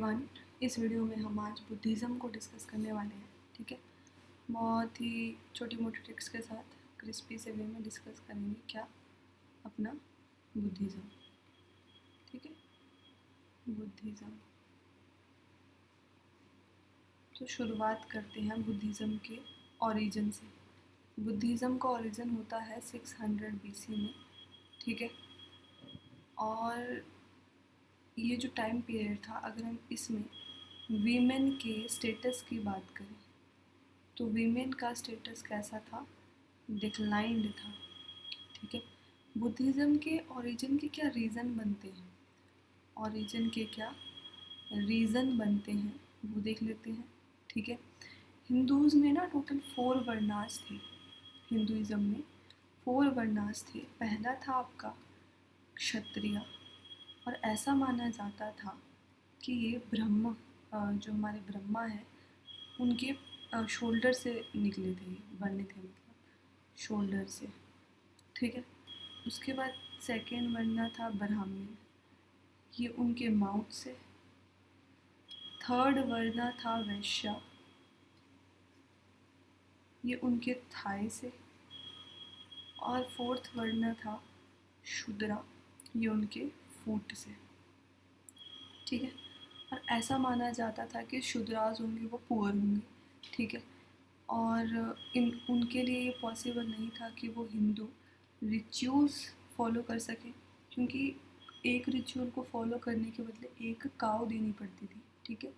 One इस video में हम आज बुद्धिज़्म को डिस्कस करने वाले हैं। ठीक है, बहुत ही छोटी मोटी ट्रिक्स के साथ क्रिस्पी से वे में डिस्कस करेंगे क्या अपना बुद्धिज़्म। ठीक है, बुद्धिज़्म। तो शुरुआत करते हैं बुद्धिज़्म के ओरिजिन से। बुद्धिज़्म का ओरिजिन होता है 600 BC में। ठीक है, और ये जो टाइम पीरियड था, अगर हम इसमें वीमेन के स्टेटस की बात करें तो वीमेन का स्टेटस कैसा था? डिक्लाइंड था। ठीक है, बुद्धिज़्म के ओरिजिन के क्या रीज़न बनते हैं, ओरिजिन के क्या रीज़न बनते हैं वो देख लेते हैं। ठीक है, हिंदूज़ में ना टोटल 4 वर्णास थे। हिंदुज़्म में 4 वर्णास थे। पहला था आपका क्षत्रिय, और ऐसा माना जाता था कि ये ब्रह्म जो हमारे ब्रह्मा है उनके शोल्डर से निकले थे, बने थे, मतलब शोल्डर से। ठीक है, उसके बाद सेकेंड वर्ण था ब्राह्मण, ये उनके माउथ से। थर्ड वर्ण था वैश्य, ये उनके थाई से। और फोर्थ वर्ण था शूद्रा, ये उनके फूट से। ठीक है, और ऐसा माना जाता था कि शूद्राज होंगे वो पुअर होंगे। ठीक है, और उनके लिए ये पॉसिबल नहीं था कि वो हिंदू रिचुअल्स फॉलो कर सकें, क्योंकि एक रिचुअल को फॉलो करने के बदले एक काव देनी पड़ती थी। ठीक है,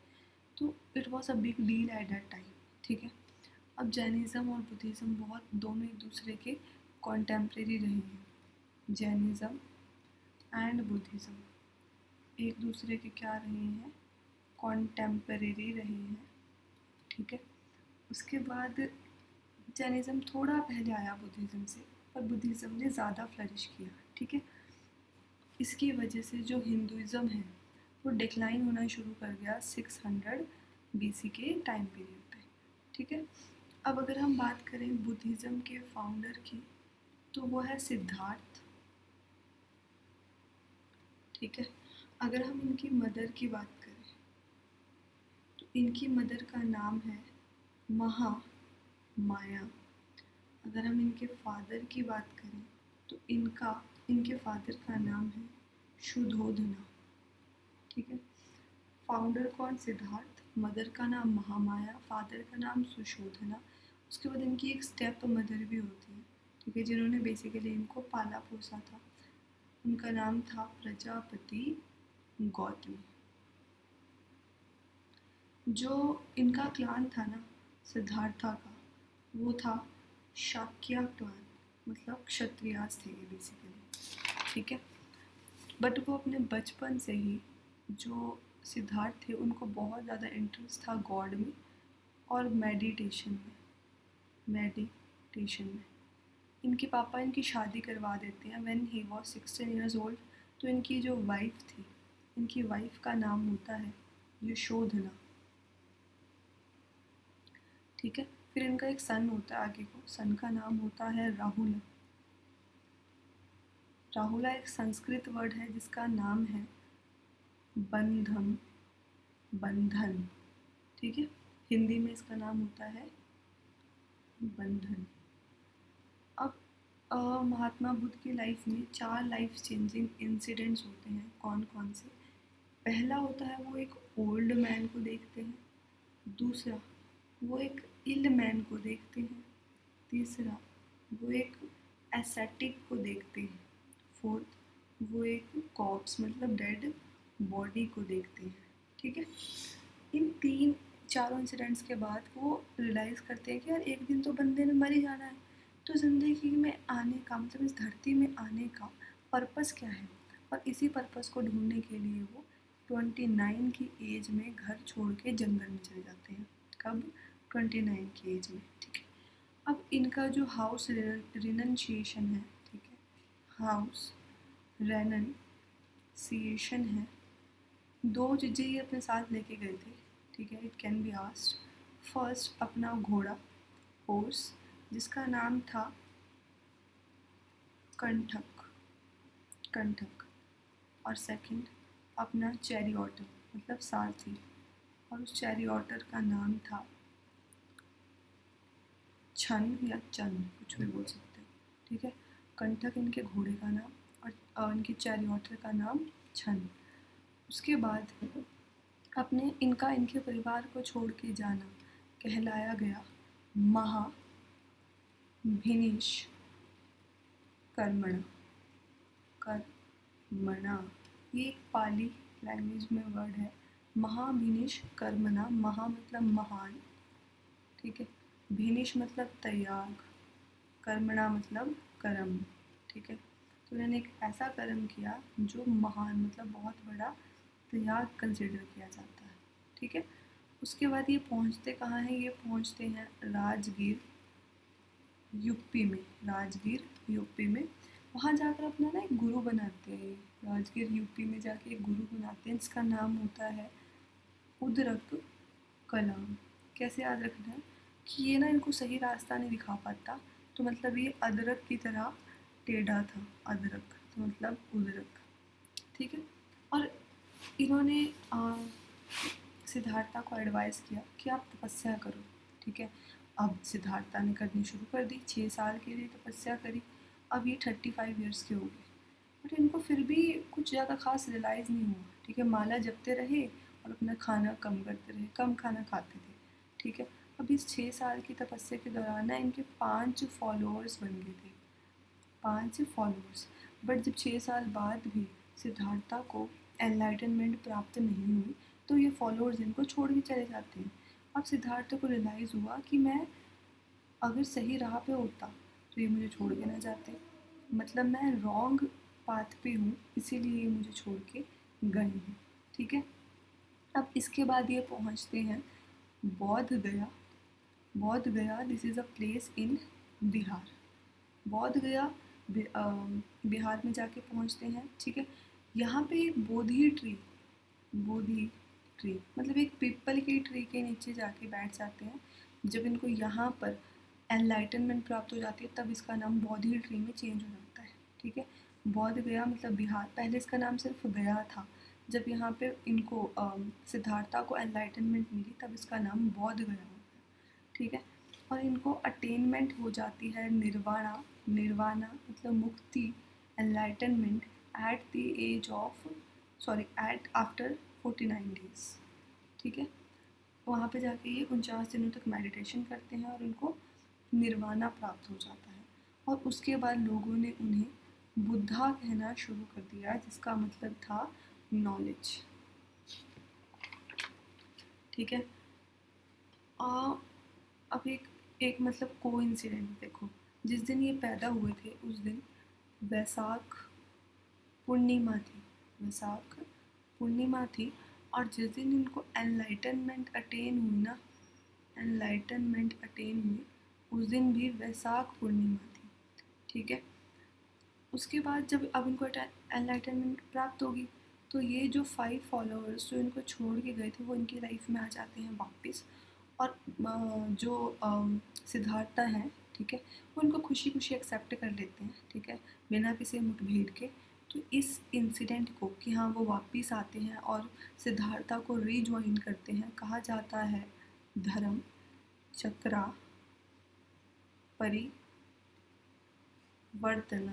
तो it was a big deal at that time. ठीक है, अब जैनिज़्म और बुद्धिज़्म बहुत दोनों एक दूसरे के कॉन्टेम्प्रेरी रहे हैं। जैनिज़्म एंड बुद्धिज़्म एक दूसरे के क्या रहे हैं? कॉन्टेम्परेरी रहे हैं। ठीक है, उसके बाद जैनिज़्म थोड़ा पहले आया बुद्धिज़्म से, पर बुद्धिज़्म ने ज़्यादा फ्लरिश किया। ठीक है, इसकी वजह से जो हिंदुज़्म है वो डिक्लाइन होना शुरू कर गया 600 BC के टाइम पीरियड पे। ठीक है, अब अगर हम बात करें बुद्धिज़्म के फाउंडर की तो वो है सिद्धार्थ। ठीक है, अगर हम इनकी मदर की बात करें तो इनकी मदर का नाम है महामाया। अगर हम इनके फादर की बात करें तो इनके फादर का नाम है शुद्धोधना। ठीक है, फाउंडर कौन? सिद्धार्थ। मदर का नाम महामाया, फादर का नाम सुशोधना। उसके बाद इनकी एक स्टेप मदर भी होती है। ठीक है, जिन्होंने बेसिकली इनको पाला पोसा था। उनका नाम था प्रजापति गौतमी। जो इनका क्लान था ना सिद्धार्था का, वो था शाक्य क्लान, मतलब क्षत्रियास थे ये बेसिकली। ठीक है, बट वो अपने बचपन से ही, जो सिद्धार्थ थे उनको बहुत ज़्यादा इंटरेस्ट था गॉड में और मेडिटेशन में। इनके पापा इनकी शादी करवा देते हैं when he was 16 years old। तो इनकी जो वाइफ थी, इनकी वाइफ का नाम होता है यशोधना। ठीक है, फिर इनका एक सन होता है आगे को, सन का नाम होता है राहुल। राहुला एक संस्कृत वर्ड है जिसका नाम है बंधन। ठीक है, हिंदी में इसका नाम होता है बंधन। अब महात्मा बुद्ध की लाइफ में 4 लाइफ चेंजिंग इंसिडेंट्स होते हैं। कौन कौन से? पहला होता है वो एक ओल्ड मैन को देखते हैं। दूसरा, वो एक इल मैन को देखते हैं। तीसरा, वो एक एसेटिक को देखते हैं। फोर्थ, वो एक कॉप्स मतलब डेड बॉडी को देखते हैं। ठीक है, इन चारों इंसिडेंट्स के बाद वो रियलाइज़ करते हैं कि यार एक दिन तो बंदे ने मर ही जाना है, तो ज़िंदगी में आने का मतलब इस धरती में आने का पर्पस क्या है? और इसी पर्पस को ढूंढने के लिए वो 29 की एज में घर छोड़ के जंगल में चले जाते हैं। कब? 29 की एज में। ठीक है, अब इनका जो हाउस रिनंशिएशन है, ठीक है, हाउस रेनंसिएशन है, 2 चीज़ें ये अपने साथ लेके गए थे। ठीक है, it can be asked. First, अपना घोड़ा, हॉर्स, जिसका नाम था कंठक। और सेकंड, अपना चैरियट, मतलब सारथी, और उस चैरियॉटर का नाम था छन या चन, कुछ भी बोल सकते हैं, ठीक है। कंटक इनके घोड़े का नाम और इनके चैरियॉटर का नाम छन। उसके बाद अपने इनके परिवार को छोड़ के जाना कहलाया गया महाभिनिश कर्मणा। कर्मणा ये एक पाली लैंग्वेज में वर्ड है। महाभिनिश कर्मणा, महा मतलब महान, ठीक है। भिनिश मतलब त्याग, कर्मणा मतलब कर्म, ठीक है। तो उन्होंने एक ऐसा कर्म किया जो महान मतलब बहुत बड़ा त्याग कंसिडर किया जाता है, ठीक है। उसके बाद ये पहुंचते कहाँ हैं? ये पहुंचते हैं राजगीर यूपी में। राजगीर यूपी में वहाँ जाकर अपना ना एक गुरु बनाते हैं। राजगीर यूपी में जाके एक गुरु बनाते हैं, जिसका नाम होता है उदरक कलाम। कैसे याद रखना है कि ये ना इनको सही रास्ता नहीं दिखा पाता, तो मतलब ये अदरक की तरह टेढ़ा था। अदरक तो मतलब उदरक, ठीक है। और इन्होंने सिद्धार्था को एडवाइस किया कि आप तपस्या करो, ठीक है। अब सिद्धार्था ने करनी शुरू कर दी, 6 साल के लिए तपस्या करी। अब ये 35 ईयर्स के हो गए, बट इनको फिर भी कुछ ज़्यादा खास रियलाइज़ नहीं हुआ, ठीक है। माला जपते रहे और अपना खाना कम करते रहे, कम खाना खाते थे, ठीक है। अब इस 6 साल की तपस्या के दौरान ना इनके 5 फॉलोअर्स बन गए थे, 5 फॉलोअर्स। बट जब 6 साल बाद भी सिद्धार्था को एनलाइटनमेंट प्राप्त नहीं हुई, तो ये फॉलोअर्स इनको छोड़ के चले जाते हैं। अब सिद्धार्था को रियलाइज़ हुआ कि मैं अगर सही राह पे होता तो ये मुझे छोड़ के ना जाते, मतलब मैं रॉन्ग पाथ पे हूँ, इसीलिए ये मुझे छोड़ के गए हैं, ठीक है। अब इसके बाद ये पहुँचते हैं बौद्ध गया। बौद्ध गया this is a place in Bihar. बौद्ध गया बिहार में जाके पहुँचते हैं, ठीक है। यहाँ पे एक बोधि ट्री मतलब एक पीपल की ट्री के नीचे जाके बैठ जाते हैं। जब इनको यहाँ पर एनलाइटनमेंट प्राप्त हो जाती है, तब इसका नाम बोधि ट्री में चेंज हो जाता है, ठीक है। बौद्ध गया मतलब बिहार, पहले इसका नाम सिर्फ गया था। जब यहाँ पे इनको सिद्धार्था को एनलाइटनमेंट मिली, तब इसका नाम बौद्ध गया हो गया, ठीक है। और इनको अटेनमेंट हो जाती है निर्वाणा। निर्वाणा मतलब मुक्ति, enlightenment at the age of eight after 49 days, ठीक है। वहाँ पे जाके ये 49 दिनों तक मेडिटेशन करते हैं और उनको निर्वाणा प्राप्त हो जाता है। और उसके बाद लोगों ने उन्हें बुद्धा कहना शुरू कर दिया, जिसका मतलब था नॉलेज, ठीक है। अब एक मतलब कोइंसिडेंट देखो, जिस दिन ये पैदा हुए थे उस दिन वैशाख पूर्णिमा थी। वैशाख पूर्णिमा थी, और जिस दिन इनको एनलाइटनमेंट अटेन हुई ना, एनलाइटनमेंट अटेन हुई, उस दिन भी वैशाख पूर्णिमा थी, ठीक है। उसके बाद जब अब इनको एनलाइटनमेंट प्राप्त होगी, तो ये जो 5 फॉलोअर्स जो इनको छोड़ के गए थे वो इनकी लाइफ में आ जाते हैं वापस। और जो सिद्धार्था हैं, ठीक है, वो उनको खुशी खुशी एक्सेप्ट कर लेते हैं, ठीक है, बिना किसी मुठभेड़ के। तो इस इंसिडेंट को कि हाँ वो वापस आते हैं और सिद्धार्था को रीजॉइन करते हैं, कहा जाता है धर्म चक्रा परिवर्तना,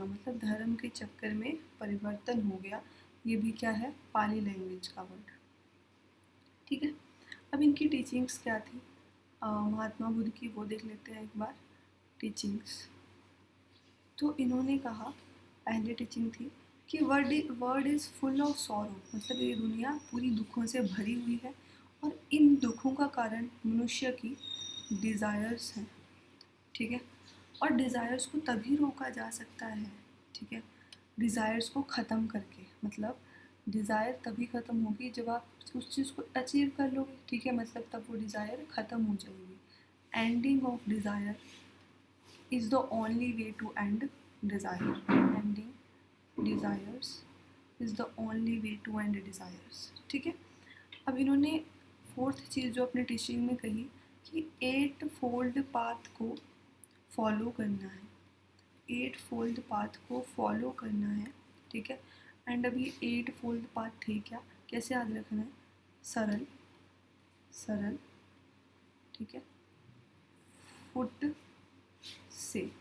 मतलब धर्म के चक्कर में परिवर्तन हो गया। ये भी क्या है? पाली लैंग्वेज का वर्ड, ठीक है। अब इनकी टीचिंग्स क्या थी महात्मा बुद्ध की, वो देख लेते हैं एक बार टीचिंग्स। तो इन्होंने कहा, पहली टीचिंग थी कि word is full of sorrow, मतलब ये दुनिया पूरी दुखों से भरी हुई है और इन दुखों का कारण मनुष्य की डिज़ायर्स हैं, ठीक है। और डिज़ायर्स को तभी रोका जा सकता है, ठीक है, डिज़ायर्स को ख़त्म करके। मतलब डिज़ायर तभी ख़त्म होगी जब आप उस चीज़ को अचीव कर लोगे, ठीक है, मतलब तब वो डिज़ायर ख़त्म हो जाएगी। Ending of desire is the only way to end desire. Ending desires is the only way to end desires, ठीक है। अब इन्होंने 4th चीज़ जो अपने टीचिंग में कही कि 8 फोल्ड पाथ को फॉलो करना है, 8 फोल्ड पाथ को फॉलो करना है, ठीक है। एंड अभी 8 फोल्ड पाथ थे क्या, कैसे याद रखना है सरल, सरल, ठीक है, फुट से,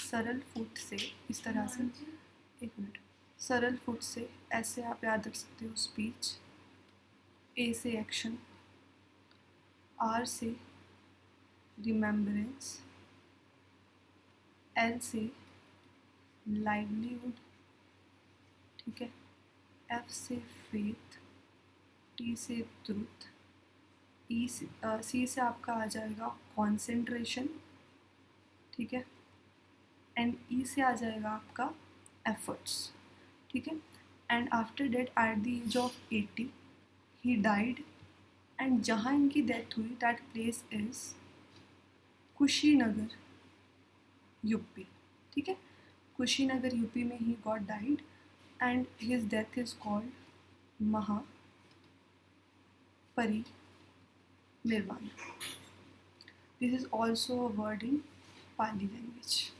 सरल फुट से, इस तरह से, एक मिनट, सरल फुट से, ऐसे आप याद रख सकते हो स्पीच, ए से एक्शन, आर से रिमेम्बरेंस, एल से लाइवलीहुड, ठीक है, एफ से फेथ, टी से ट्रूथ, ई से सी से आपका आ जाएगा कॉन्सेंट्रेशन, ठीक है, एंड ई से आ जाएगा आपका एफर्ट्स, ठीक है। And after that at the age of 80 he died, and जहाँ इनकी डेथ हुई that place is Kushinagar, UP, ठीक है, कुशीनगर यूपी में he got died and his death is called Mahaparinirvana. This is also a word in Pali language.